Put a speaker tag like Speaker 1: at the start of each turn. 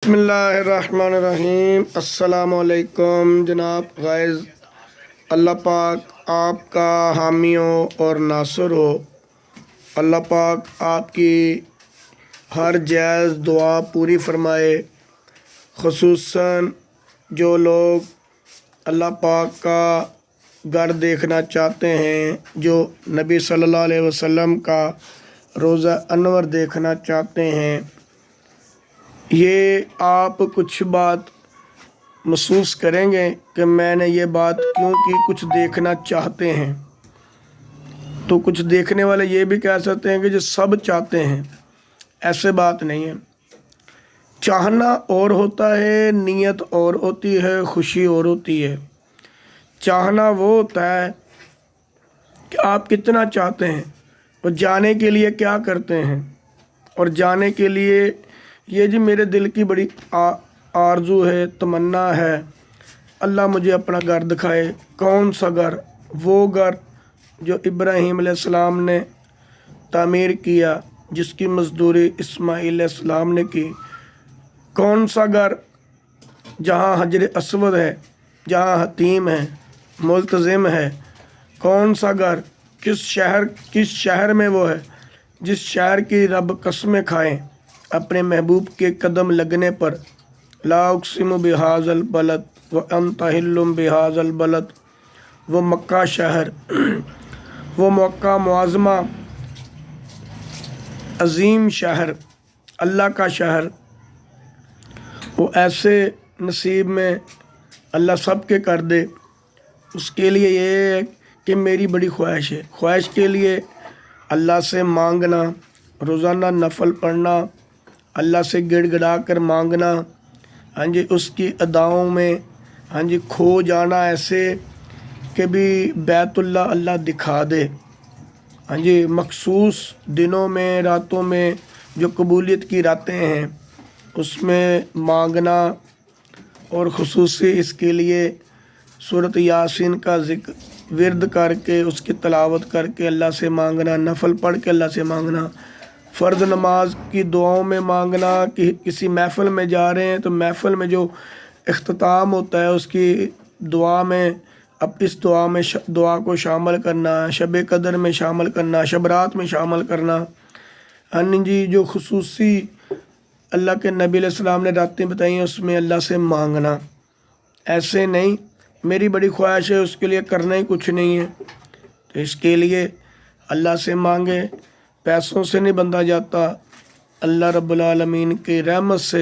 Speaker 1: بسم اللہ الرحمن الرحیم۔ السلام علیکم جناب غائز، اللہ پاک آپ کا حامی ہو اور ناصر ہو۔ اللہ پاک آپ کی ہر جائز دعا پوری فرمائے، خصوصاً جو لوگ اللہ پاک کا گھر دیکھنا چاہتے ہیں، جو نبی صلی اللہ علیہ وسلم کا روضہ انور دیکھنا چاہتے ہیں۔ یہ آپ کچھ بات محسوس کریں گے کہ میں نے یہ بات کیوں کی، کچھ دیکھنا چاہتے ہیں تو کچھ دیکھنے والے یہ بھی کہہ سکتے ہیں کہ جو سب چاہتے ہیں، ایسے بات نہیں ہے۔ چاہنا اور ہوتا ہے، نیت اور ہوتی ہے، خوشی اور ہوتی ہے۔ چاہنا وہ ہوتا ہے کہ آپ کتنا چاہتے ہیں، اور جانے کے لیے کیا کرتے ہیں، اور جانے کے لیے یہ جی میرے دل کی بڑی آرزو ہے، تمنا ہے، اللہ مجھے اپنا گھر دکھائے۔ کون سا گھر؟ وہ گھر جو ابراہیم علیہ السلام نے تعمیر کیا، جس کی مزدوری اسماعیل علیہ السلام نے کی۔ کون سا گھر جہاں حجر اسود ہے، جہاں حتیم ہے، ملتزم ہے۔ کون سا گھر، کس شہر میں وہ ہے، جس شہر کی رب قسمیں کھائیں اپنے محبوب کے قدم لگنے پر۔ لا اقسم بہذا البلد وانت حل بہذا البلد۔ وہ مکہ شہر، وہ مکہ معظمہ، عظیم شہر، اللہ کا شہر، وہ ایسے نصیب میں اللہ سب کے کر دے۔ اس کے لیے یہ ہے کہ میری بڑی خواہش ہے، خواہش کے لیے اللہ سے مانگنا، روزانہ نفل پڑھنا، اللہ سے گڑ گڑا کر مانگنا، ہاں جی اس کی اداؤں میں ہاں جی کھو جانا، ایسے کہ بھی بیت اللہ اللہ دکھا دے۔ ہاں جی مخصوص دنوں میں، راتوں میں، جو قبولیت کی راتیں ہیں، اس میں مانگنا، اور خصوصی اس کے لیے سورۃ یاسین کا ذکر ورد کر کے، اس کی تلاوت کر کے اللہ سے مانگنا، نفل پڑھ کے اللہ سے مانگنا، فرض نماز کی دعاؤں میں مانگنا، کہ کسی محفل میں جا رہے ہیں تو محفل میں جو اختتام ہوتا ہے اس کی دعا میں، اب اس دعا کو شامل کرنا، شب قدر میں شامل کرنا، شب رات میں شامل کرنا، ہاں جی جو خصوصی اللہ کے نبی علیہ السلام نے راتیں بتائی ہیں اس میں اللہ سے مانگنا۔ ایسے نہیں، میری بڑی خواہش ہے، اس کے لیے کرنا ہی کچھ نہیں ہے، تو اس کے لیے اللہ سے مانگے۔ پیسوں سے نہیں بندہ جاتا، اللہ رب العالمین کی رحمت سے